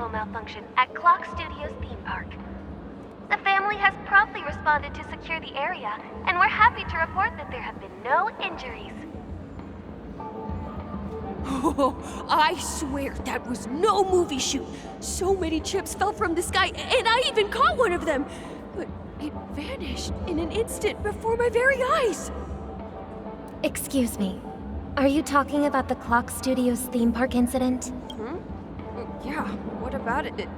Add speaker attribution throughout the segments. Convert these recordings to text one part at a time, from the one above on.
Speaker 1: electrical malfunction at Clock Studios theme park. The family has promptly responded to secure the area, and we're happy to report that there have been no injuries.
Speaker 2: Oh, I swear that was no movie shoot. So many chips fell from the sky, and I even caught one of them. But it vanished in an instant before my very eyes.
Speaker 3: Excuse me. Are you talking about the Clock Studios theme park incident?
Speaker 2: Yeah, what about it?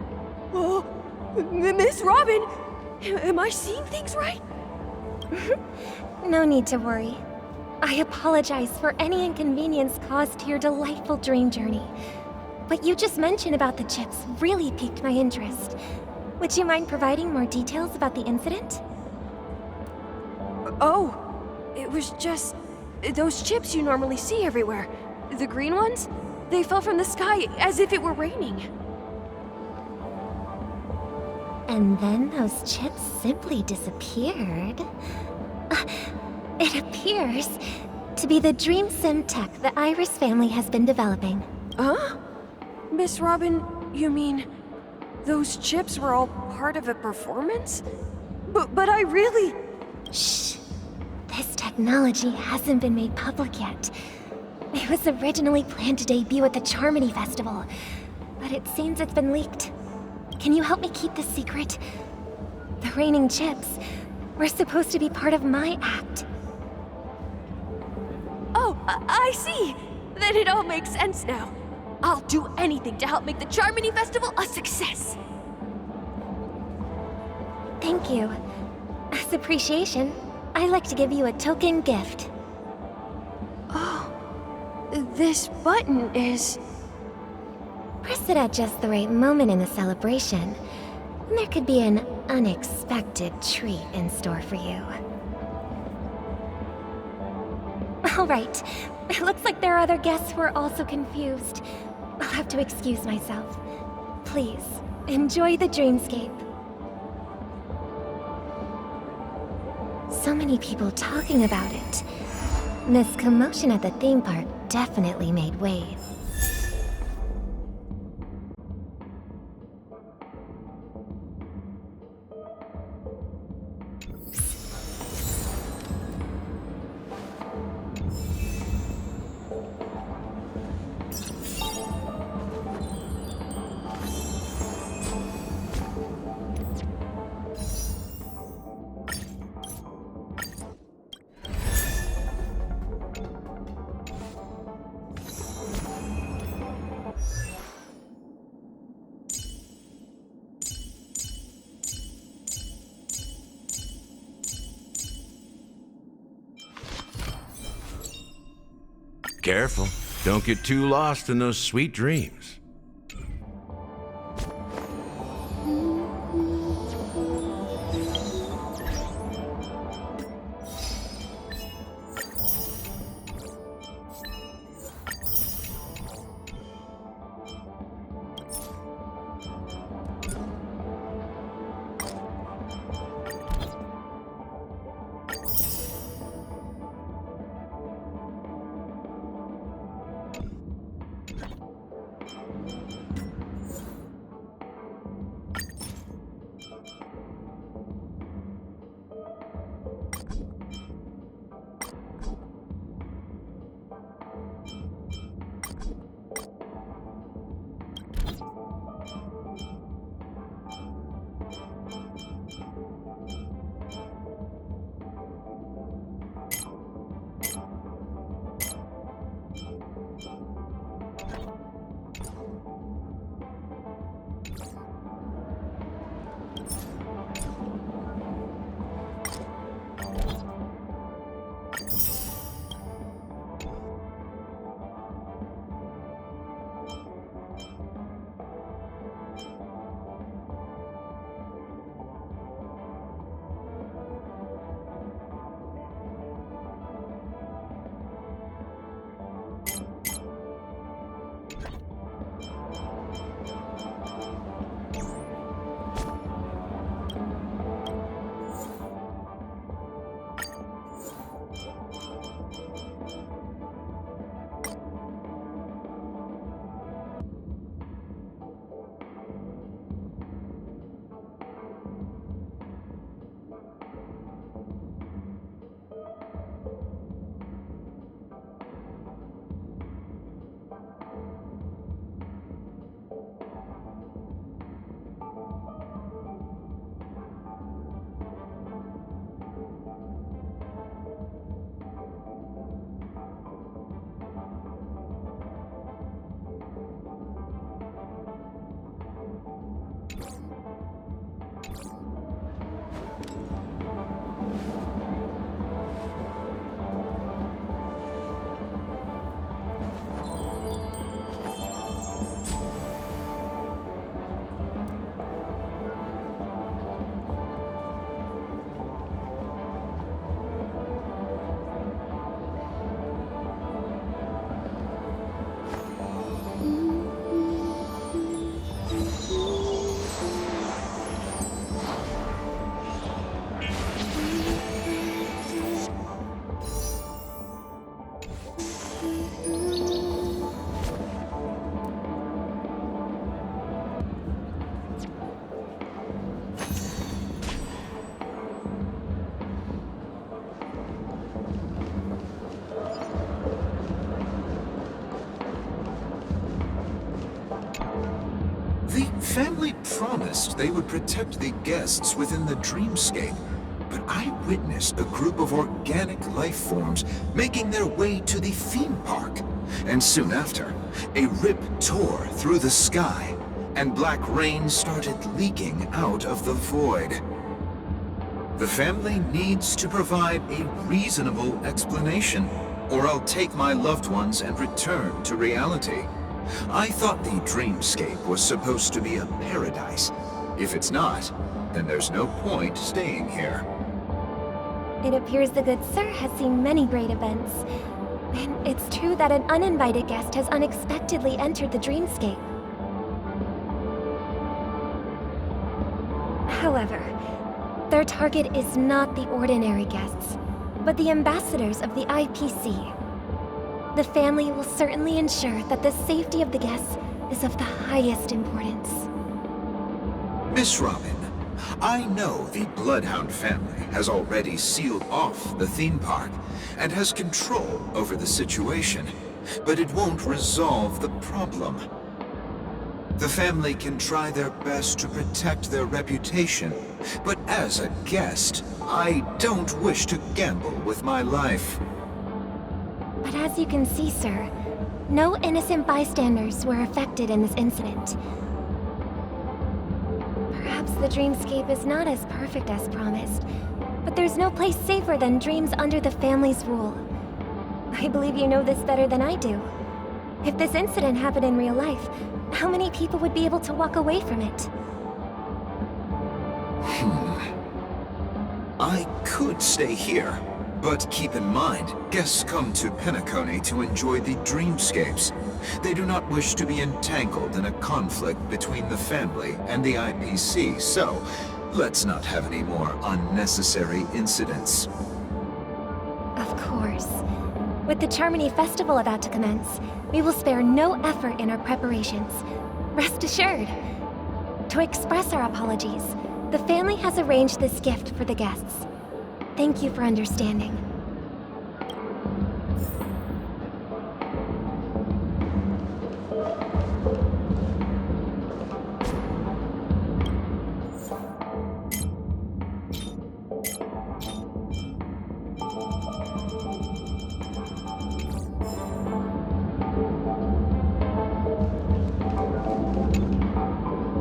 Speaker 2: Oh, Miss Robin! Am I seeing things right?
Speaker 3: No need to worry. I apologize for any inconvenience caused to your delightful dream journey. What you just mentioned about the chips really piqued my interest. Would you mind providing more details about the incident?
Speaker 2: Oh, it was just those chips you normally see everywhere. The green ones? They fell from the sky as if it were raining.
Speaker 3: And then those chips simply disappeared. It appears to be the Dream Sim tech the Iris family has been developing.
Speaker 2: Huh? Miss Robin, you mean those chips were all part of a performance? But I really...
Speaker 3: Shh. This technology hasn't been made public yet. It was originally planned to debut at the Charmony Festival, but it seems it's been leaked. Can you help me keep this secret? The raining chips were supposed to be part of my act.
Speaker 2: Oh, I see! Then it all makes sense now. I'll do anything to help make the Charmony Festival a success!
Speaker 3: Thank you. As appreciation, I'd like to give you a token gift.
Speaker 2: Oh, this button is...
Speaker 3: Press it at just the right moment in the celebration, and there could be an unexpected treat in store for you. All right. It looks like there are other guests who are also confused. I'll have to excuse myself. Please, enjoy the dreamscape. So many people talking about it. This commotion at the theme park definitely made waves.
Speaker 4: Careful. Don't get too lost in those sweet dreams.
Speaker 5: family promised they would protect the guests within the dreamscape, but I witnessed a group of organic life forms making their way to the theme park. And soon after, a rip tore through the sky, and black rain started leaking out of the void. The family needs to provide a reasonable explanation, or I'll take my loved ones and return to reality. I thought the dreamscape was supposed to be a paradise. If it's not, then there's no point staying here.
Speaker 3: It appears the good sir has seen many great events. And it's true that an uninvited guest has unexpectedly entered the dreamscape. However, their target is not the ordinary guests, but the ambassadors of the IPC. The family will certainly ensure that the safety of the guests is of the highest importance.
Speaker 5: Miss Robin, I know the Bloodhound family has already sealed off the theme park and has control over the situation, but it won't resolve the problem. The family can try their best to protect their reputation, but as a guest, I don't wish to gamble with my life.
Speaker 3: But as you can see, sir, no innocent bystanders were affected in this incident. Perhaps the dreamscape is not as perfect as promised, but there's no place safer than dreams under the family's rule. I believe you know this better than I do. If this incident happened in real life, how many people would be able to walk away from it?
Speaker 5: I could stay here, but keep in mind, guests come to Penacony to enjoy the dreamscapes. They do not wish to be entangled in a conflict between the family and the IPC, so let's not have any more unnecessary incidents.
Speaker 3: Of course. With the Charmony Festival about to commence, we will spare no effort in our preparations. Rest assured. To express our apologies, the family has arranged this gift for the guests. Thank you for understanding.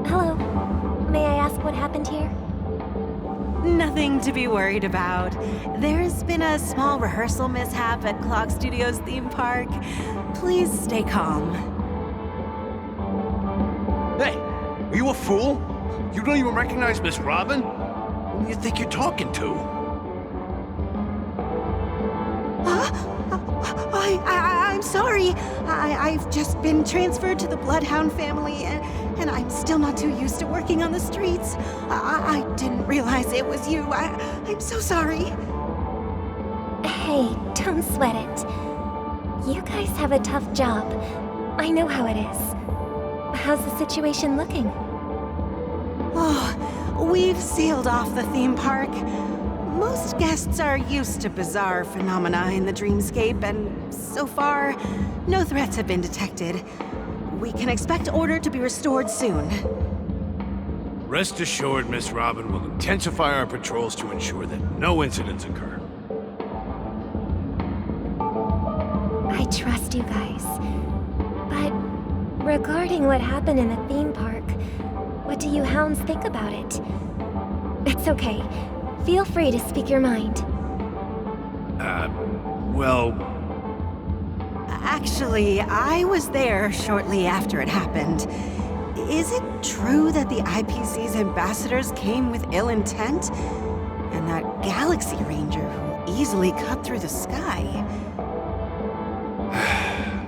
Speaker 3: Hello. May I ask what happened here?
Speaker 6: Nothing to be worried about. There's been a small rehearsal mishap at Clock Studios theme park. Please stay calm.
Speaker 7: Hey, are you a fool? You don't even recognize Miss Robin? Who do you think you're talking to?
Speaker 6: I'm sorry. I've just been transferred to the Bloodhound family, and I'm still not too used to working on the streets. I didn't realize it was you. I'm so sorry.
Speaker 3: Hey, don't sweat it. You guys have a tough job. I know how it is. How's the situation looking?
Speaker 6: Oh, we've sealed off the theme park. Most guests are used to bizarre phenomena in the dreamscape, and so far, no threats have been detected. We can expect order to be restored soon.
Speaker 7: Rest assured, Miss Robin will intensify our patrols to ensure that no incidents occur.
Speaker 3: I trust you guys. But regarding what happened in the theme park, what do you hounds think about it? It's okay. Feel free to speak your mind.
Speaker 7: Well,
Speaker 6: Actually, I was there shortly after it happened. Is it true that the IPC's ambassadors came with ill intent? And that Galaxy Ranger who easily cut through the sky?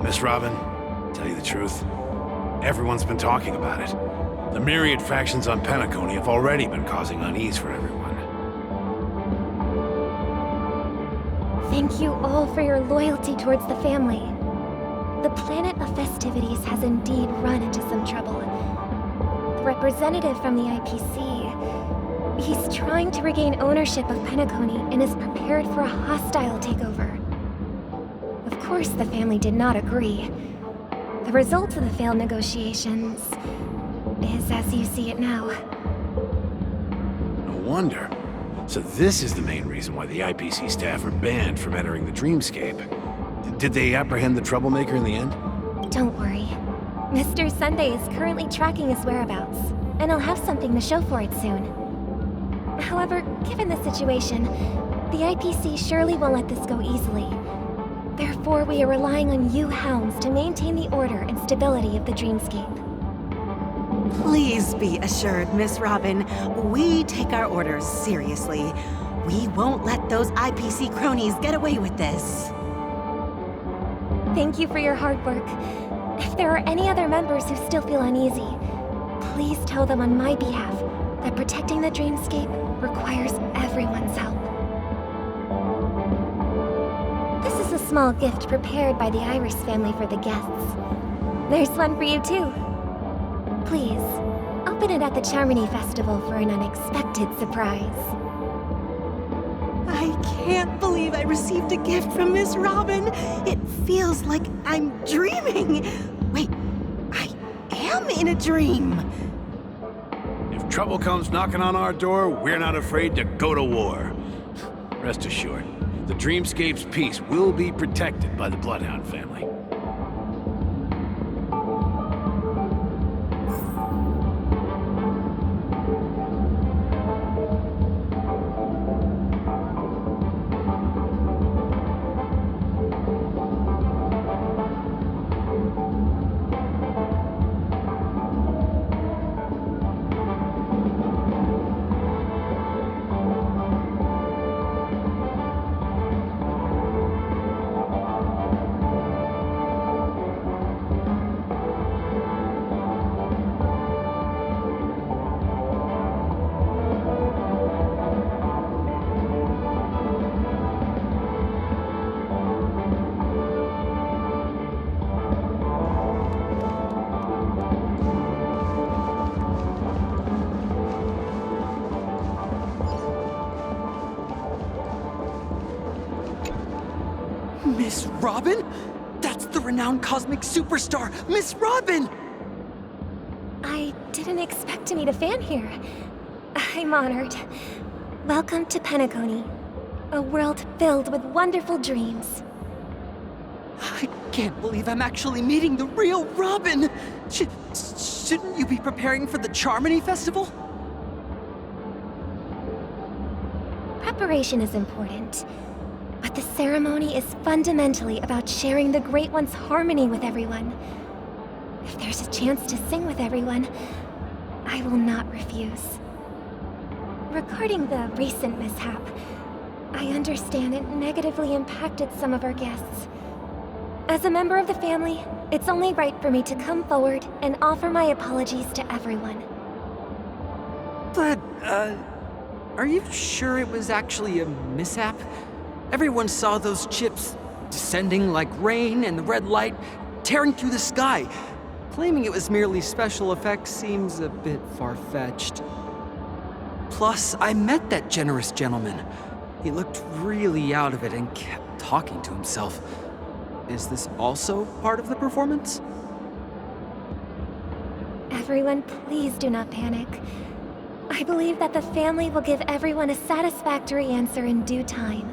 Speaker 7: Miss Robin, tell you the truth, everyone's been talking about it. The myriad factions on Penacony have already been causing unease for everyone.
Speaker 3: Thank you all for your loyalty towards the family. The planet of festivities has indeed run into some trouble. The representative from the IPC, he's trying to regain ownership of Penacony and is prepared for a hostile takeover. Of course, the family did not agree. The result of the failed negotiations is as as you see it now.
Speaker 7: No wonder. So this is the main reason why the IPC staff are banned from entering the Dreamscape. Did they apprehend the troublemaker in the end?
Speaker 3: Don't worry. Mr. Sunday is currently tracking his whereabouts, and I'll have something to show for it soon. However, given the situation, the IPC surely won't let this go easily. Therefore, we are relying on you hounds to maintain the order and stability of the Dreamscape.
Speaker 6: Please be assured, Miss Robin, we take our orders seriously. We won't let those IPC cronies get away with this.
Speaker 3: Thank you for your hard work. If there are any other members who still feel uneasy, please tell them on my behalf that protecting the Dreamscape requires everyone's help. This is a small gift prepared by the Iris family for the guests. There's one for you too. Please, open it at the Charmony Festival for an unexpected surprise.
Speaker 6: I can't believe I received a gift from Miss Robin. It feels like I'm dreaming. Wait, I am in a dream.
Speaker 7: If trouble comes knocking on our door, we're not afraid to go to war. Rest assured, the Dreamscape's peace will be protected by the Bloodhound family.
Speaker 8: Miss Robin? That's the renowned cosmic superstar, Miss Robin!
Speaker 3: I didn't expect to meet a fan here. I'm honored. Welcome to Penacony, a world filled with wonderful dreams.
Speaker 8: I can't believe I'm actually meeting the real Robin! Shouldn't you be preparing for the Charmony Festival?
Speaker 3: Preparation is important, but the ceremony is fundamentally about sharing the Great One's harmony with everyone. If there's a chance to sing with everyone, I will not refuse. Regarding the recent mishap, I understand it negatively impacted some of our guests. As a member of the family, it's only right for me to come forward and offer my apologies to everyone.
Speaker 8: But, are you sure it was actually a mishap? Everyone saw those chips descending like rain and the red light tearing through the sky. Claiming it was merely special effects seems a bit far-fetched. Plus, I met that generous gentleman. He looked really out of it and kept talking to himself. Is this also part of the performance?
Speaker 3: Everyone, please do not panic. I believe that the family will give everyone a satisfactory answer in due time.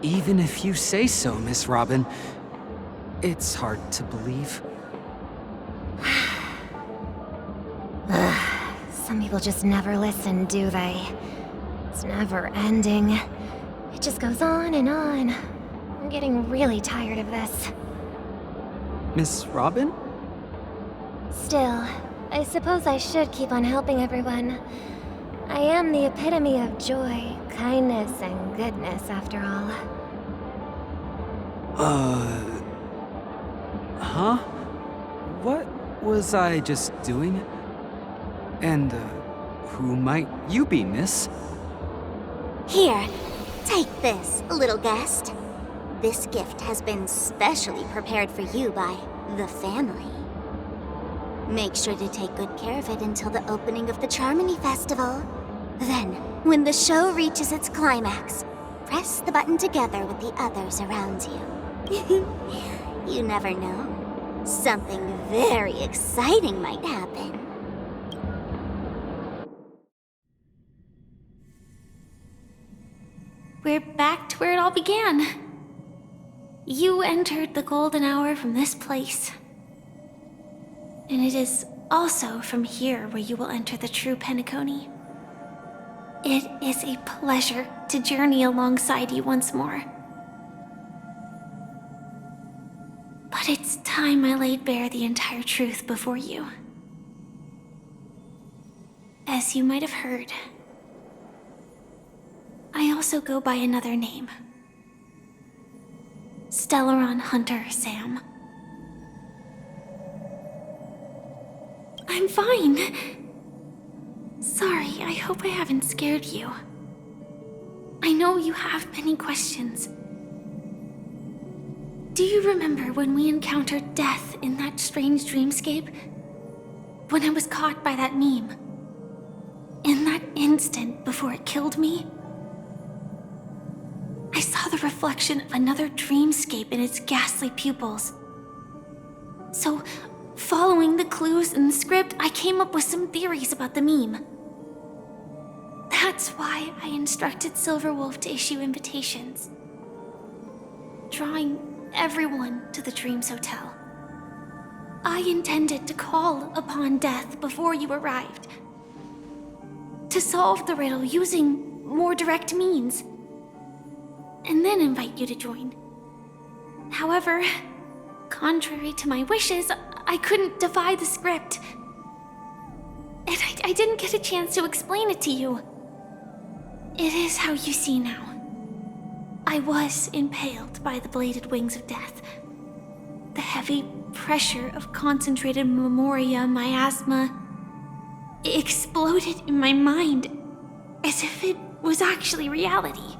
Speaker 8: Even if you say so, Miss Robin, it's hard to believe.
Speaker 3: Some people just never listen, do they? It's never ending. It just goes on and on. I'm getting really tired of this.
Speaker 8: Miss Robin?
Speaker 3: Still, I suppose I should keep on helping everyone. I am the epitome of joy, kindness, and goodness, after all.
Speaker 8: Huh? What was I just doing? And, who might you be, miss?
Speaker 9: Here, take this, little guest. This gift has been specially prepared for you by the family. Make sure to take good care of it until the opening of the Charmony Festival. Then, when the show reaches its climax, press the button together with the others around you. You never know. something very exciting might happen.
Speaker 1: We're back to where it all began. You entered the golden hour from this place. And it is also from here where you will enter the true Penacony. It is a pleasure to journey alongside you once more. But it's time I laid bare the entire truth before you. As you might have heard, I also go by another name. Stellaron Hunter Sam. I'm fine. Sorry, I hope I haven't scared you. I know you have many questions. Do you remember when we encountered death in that strange dreamscape? When I was caught by that meme? In that instant before it killed me? I saw the reflection of another dreamscape in its ghastly pupils. So, following the clues in the script, I came up with some theories about the meme. That's why I instructed Silverwolf to issue invitations, drawing everyone to the Dreams Hotel. I intended to call upon death before you arrived, to solve the riddle using more direct means, and then invite you to join. However, contrary to my wishes, I couldn't defy the script. And I didn't get a chance to explain it to you. It is how you see now. I was impaled by the bladed wings of death. The heavy pressure of concentrated memoria miasma exploded in my mind as if it was actually reality.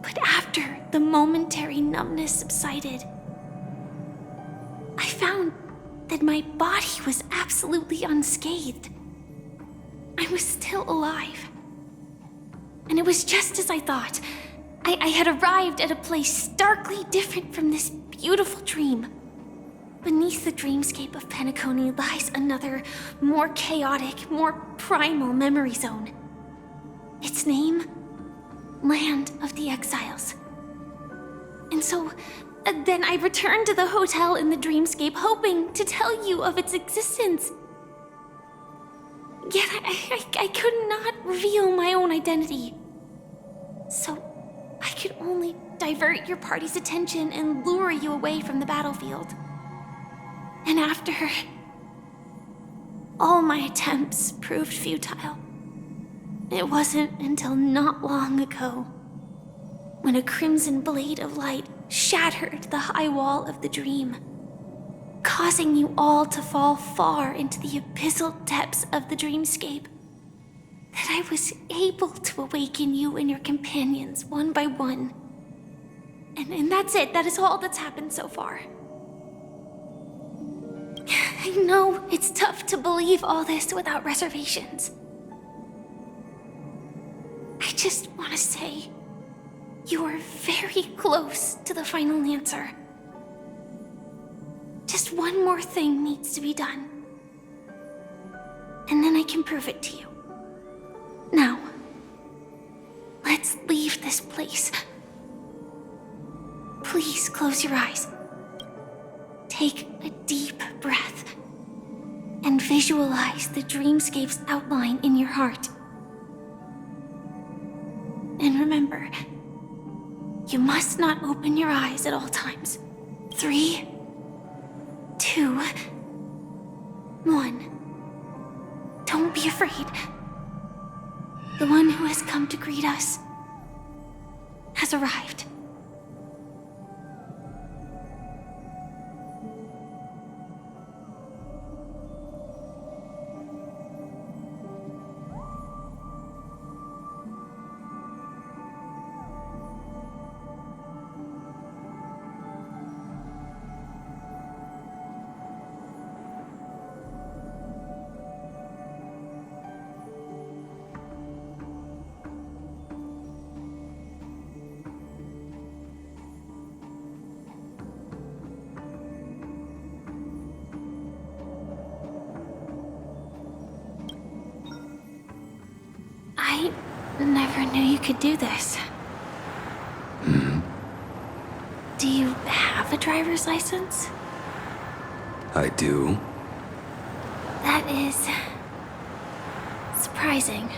Speaker 1: But after the momentary numbness subsided, I found that my body was absolutely unscathed. I was still alive. And it was just as I thought. I had arrived at a place starkly different from this beautiful dream. Beneath the dreamscape of Penacony lies another, more chaotic, more primal memory zone. Its name? Land of the Exiles. And so, then I returned to the hotel in the dreamscape, hoping to tell you of its existence. Yet I could not reveal my own identity. So, I could only divert your party's attention and lure you away from the battlefield. And after all my attempts proved futile, it wasn't until not long ago when a crimson blade of light shattered the high wall of the dream, causing you all to fall far into the abyssal depths of the dreamscape, that I was able to awaken you and your companions one by one. And that's it. That is all that's happened so far. I know it's tough to believe all this without reservations. I just want to say, you are very close to the final answer. Just one more thing needs to be done. And then I can prove it to you. Now, let's leave this place. Please close your eyes. Take a deep breath and visualize the dreamscape's outline in your heart. And remember, you must not open your eyes at all times. 3, 2, 1. Don't be afraid. The one who has come to greet us has arrived. never knew you could do this. Do you have a driver's license?
Speaker 10: I do.
Speaker 1: That is surprising.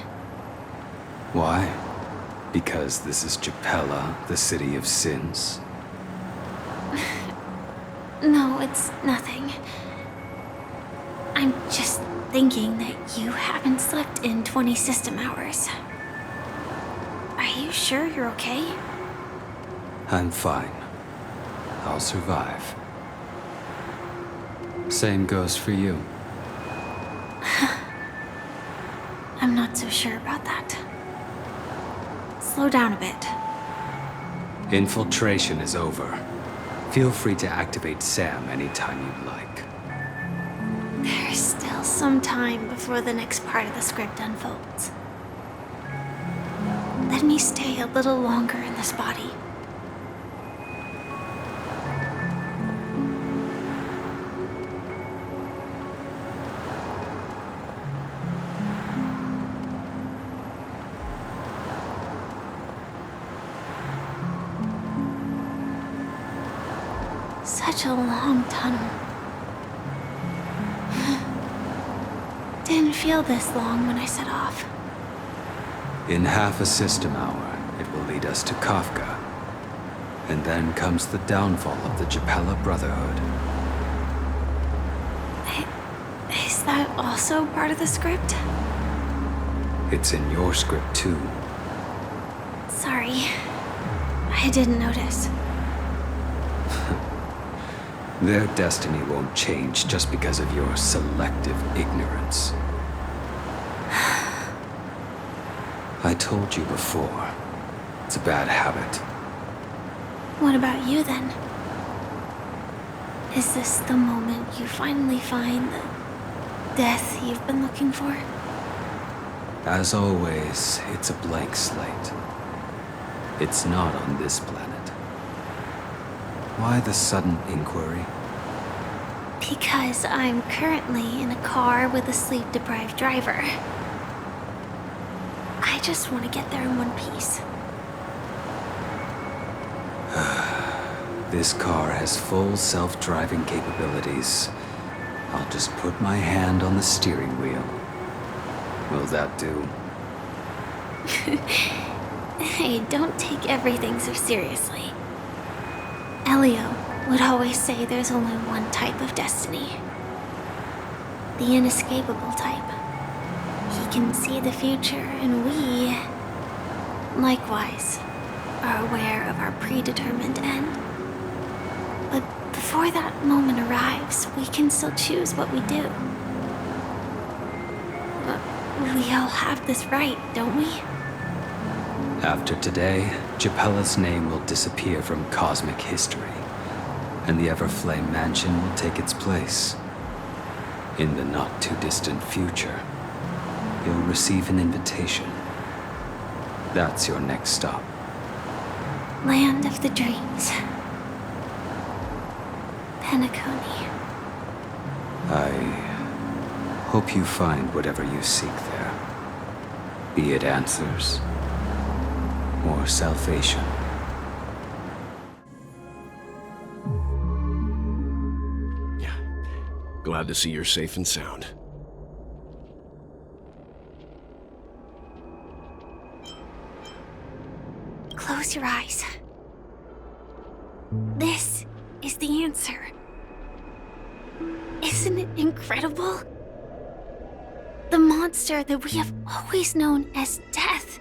Speaker 10: Why? Because this is Japella, the city of sins?
Speaker 1: No, it's nothing. I'm just thinking that you haven't slept in 20 system hours. Are you sure you're okay?
Speaker 10: I'm fine. I'll survive. Same goes for you.
Speaker 1: I'm not so sure about that. Slow down a bit.
Speaker 10: Infiltration is over. Feel free to activate Sam anytime you'd like.
Speaker 1: There's still some time before the next part of the script unfolds. Let me stay a little longer in this body. Such a long tunnel. Didn't feel this long when I set off.
Speaker 10: In half a system hour, it will lead us to Kafka. And then comes the downfall of the Japella Brotherhood.
Speaker 1: Is that also part of the script?
Speaker 10: It's in your script too.
Speaker 1: Sorry. I didn't notice.
Speaker 10: Their destiny won't change just because of your selective ignorance. I told you before, it's a bad habit.
Speaker 1: What about you then? Is this the moment you finally find the death you've been looking for?
Speaker 10: As always, it's a blank slate. It's not on this planet. Why the sudden inquiry?
Speaker 1: Because I'm currently in a car with a sleep-deprived driver. I just want to get there in one piece.
Speaker 10: This car has full self-driving capabilities. I'll just put my hand on the steering wheel. Will that do?
Speaker 1: Hey, don't take everything so seriously. Elio would always say there's only one type of destiny. The inescapable type. He can see the future, and we, likewise, are aware of our predetermined end. But before that moment arrives, we can still choose what we do. We all have this right, don't we?
Speaker 10: After today, Japella's name will disappear from cosmic history, and the Everflame Mansion will take its place. In the not-too-distant future, you'll receive an invitation. That's your next stop.
Speaker 1: Land of the Dreams. Penacony.
Speaker 10: I hope you find whatever you seek there. Be it answers or salvation.
Speaker 11: Yeah. Glad to see you're safe and sound.
Speaker 1: Close your eyes. This is the answer. Isn't it incredible? The monster that we have always known as Death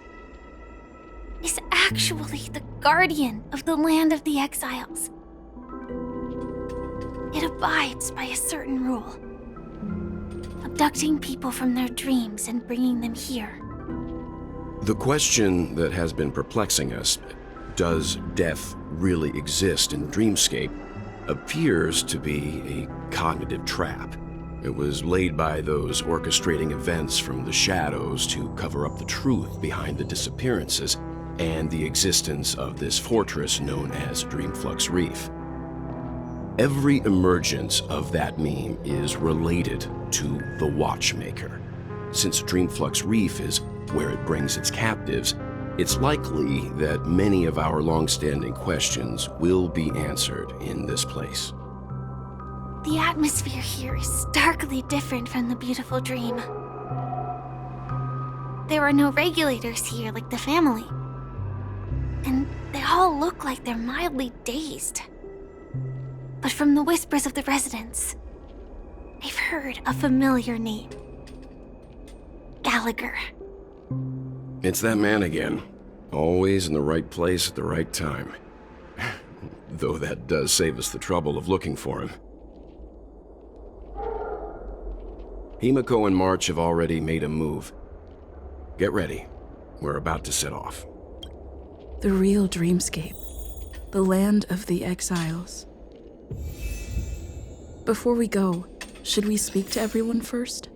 Speaker 1: is actually the guardian of the land of the exiles. It abides by a certain rule, abducting people from their dreams and bringing them here.
Speaker 11: The question that has been perplexing us, does death really exist in Dreamscape, appears to be a cognitive trap. It was laid by those orchestrating events from the shadows to cover up the truth behind the disappearances and the existence of this fortress known as Dreamflux Reef. Every emergence of that meme is related to the Watchmaker, since Dreamflux Reef is where it brings its captives, it's likely that many of our long-standing questions will be answered in this place.
Speaker 1: The atmosphere here is starkly different from the beautiful dream. There are no regulators here like the family. And they all look like they're mildly dazed. But from the whispers of the residents, I've heard a familiar name. Gallagher.
Speaker 11: It's that man again. Always in the right place at the right time. Though that does save us the trouble of looking for him. Himiko and March have already made a move. Get ready. We're about to set off.
Speaker 12: The real dreamscape. The land of the exiles. Before we go, should we speak to everyone first?